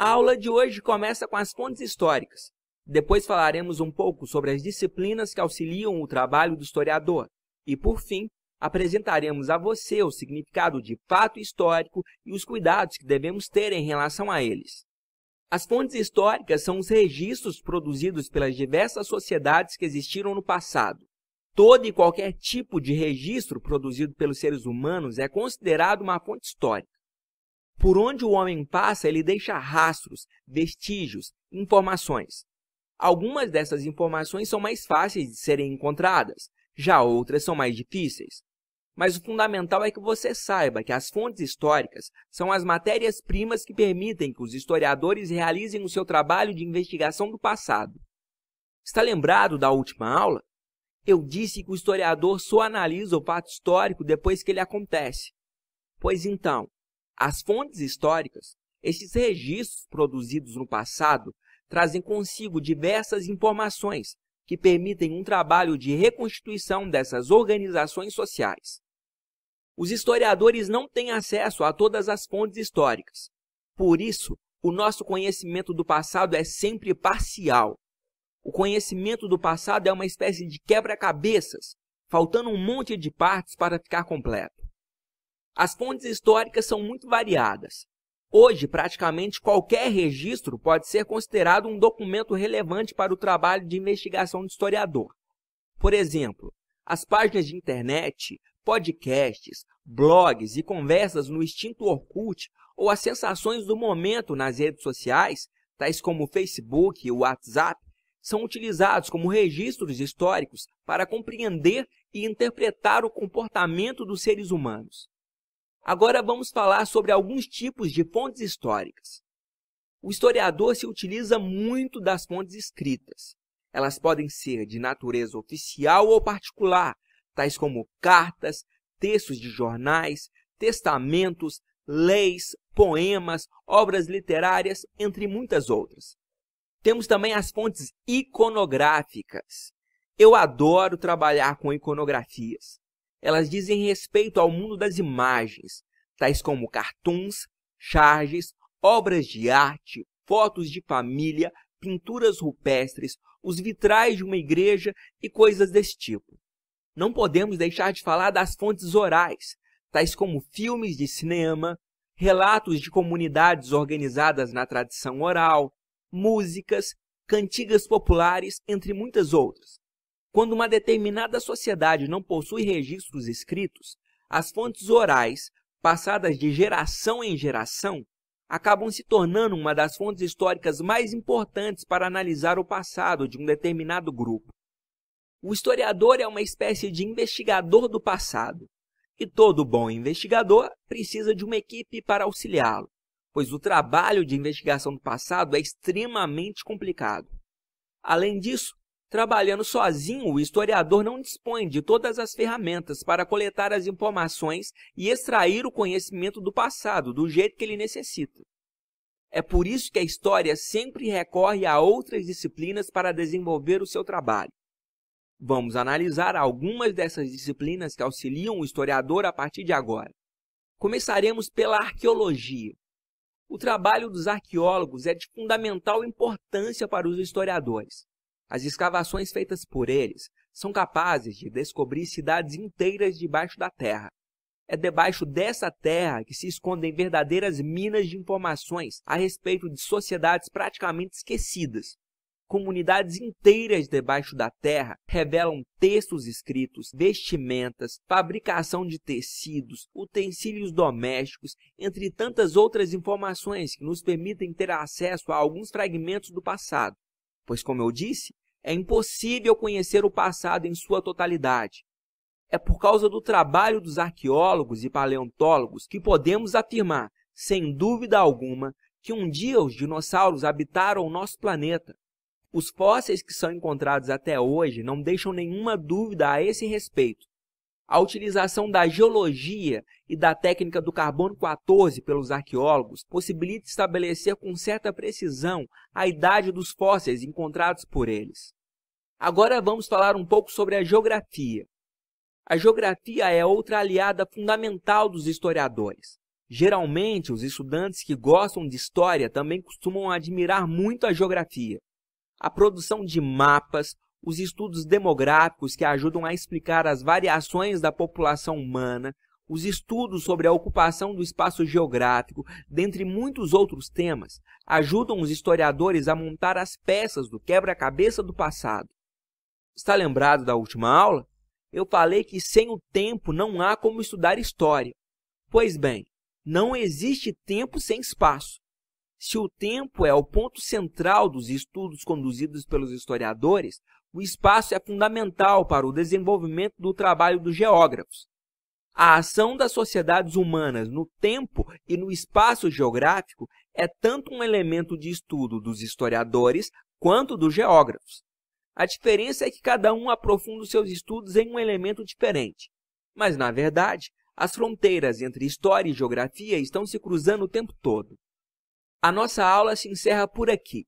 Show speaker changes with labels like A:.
A: A aula de hoje começa com as fontes históricas. Depois falaremos um pouco sobre as disciplinas que auxiliam o trabalho do historiador. E, por fim, apresentaremos a você o significado de fato histórico e os cuidados que devemos ter em relação a eles. As fontes históricas são os registros produzidos pelas diversas sociedades que existiram no passado. Todo e qualquer tipo de registro produzido pelos seres humanos é considerado uma fonte histórica. Por onde o homem passa, ele deixa rastros, vestígios, informações. Algumas dessas informações são mais fáceis de serem encontradas, já outras são mais difíceis. Mas o fundamental é que você saiba que as fontes históricas são as matérias-primas que permitem que os historiadores realizem o seu trabalho de investigação do passado. Está lembrado da última aula? Eu disse que o historiador só analisa o fato histórico depois que ele acontece. Pois então, as fontes históricas, esses registros produzidos no passado, trazem consigo diversas informações que permitem um trabalho de reconstituição dessas organizações sociais. Os historiadores não têm acesso a todas as fontes históricas. Por isso, o nosso conhecimento do passado é sempre parcial. O conhecimento do passado é uma espécie de quebra-cabeças, faltando um monte de partes para ficar completo. As fontes históricas são muito variadas. Hoje, praticamente qualquer registro pode ser considerado um documento relevante para o trabalho de investigação do historiador. Por exemplo, as páginas de internet, podcasts, blogs e conversas no extinto Orkut ou as sensações do momento nas redes sociais, tais como o Facebook e o WhatsApp, são utilizados como registros históricos para compreender e interpretar o comportamento dos seres humanos. Agora vamos falar sobre alguns tipos de fontes históricas. O historiador se utiliza muito das fontes escritas. Elas podem ser de natureza oficial ou particular, tais como cartas, textos de jornais, testamentos, leis, poemas, obras literárias, entre muitas outras. Temos também as fontes iconográficas. Eu adoro trabalhar com iconografias. Elas dizem respeito ao mundo das imagens, tais como cartoons, charges, obras de arte, fotos de família, pinturas rupestres, os vitrais de uma igreja e coisas desse tipo. Não podemos deixar de falar das fontes orais, tais como filmes de cinema, relatos de comunidades organizadas na tradição oral, músicas, cantigas populares, entre muitas outras. Quando uma determinada sociedade não possui registros escritos, as fontes orais, passadas de geração em geração, acabam se tornando uma das fontes históricas mais importantes para analisar o passado de um determinado grupo. O historiador é uma espécie de investigador do passado, e todo bom investigador precisa de uma equipe para auxiliá-lo, pois o trabalho de investigação do passado é extremamente complicado. Além disso, trabalhando sozinho, o historiador não dispõe de todas as ferramentas para coletar as informações e extrair o conhecimento do passado do jeito que ele necessita. É por isso que a história sempre recorre a outras disciplinas para desenvolver o seu trabalho. Vamos analisar algumas dessas disciplinas que auxiliam o historiador a partir de agora. Começaremos pela arqueologia. O trabalho dos arqueólogos é de fundamental importância para os historiadores. As escavações feitas por eles são capazes de descobrir cidades inteiras debaixo da terra. É debaixo dessa terra que se escondem verdadeiras minas de informações a respeito de sociedades praticamente esquecidas. Comunidades inteiras debaixo da terra revelam textos escritos, vestimentas, fabricação de tecidos, utensílios domésticos, entre tantas outras informações que nos permitem ter acesso a alguns fragmentos do passado. Pois, como eu disse, é impossível conhecer o passado em sua totalidade. É por causa do trabalho dos arqueólogos e paleontólogos que podemos afirmar, sem dúvida alguma, que um dia os dinossauros habitaram o nosso planeta. Os fósseis que são encontrados até hoje não deixam nenhuma dúvida a esse respeito. A utilização da geologia e da técnica do carbono 14 pelos arqueólogos possibilita estabelecer com certa precisão a idade dos fósseis encontrados por eles. Agora vamos falar um pouco sobre a geografia. A geografia é outra aliada fundamental dos historiadores. Geralmente, os estudantes que gostam de história também costumam admirar muito a geografia. A produção de mapas, os estudos demográficos que ajudam a explicar as variações da população humana, os estudos sobre a ocupação do espaço geográfico, dentre muitos outros temas, ajudam os historiadores a montar as peças do quebra-cabeça do passado. Está lembrado da última aula? Eu falei que sem o tempo não há como estudar história. Pois bem, não existe tempo sem espaço. Se o tempo é o ponto central dos estudos conduzidos pelos historiadores, o espaço é fundamental para o desenvolvimento do trabalho dos geógrafos. A ação das sociedades humanas no tempo e no espaço geográfico é tanto um elemento de estudo dos historiadores quanto dos geógrafos. A diferença é que cada um aprofunda os seus estudos em um elemento diferente. Mas, na verdade, as fronteiras entre história e geografia estão se cruzando o tempo todo. A nossa aula se encerra por aqui.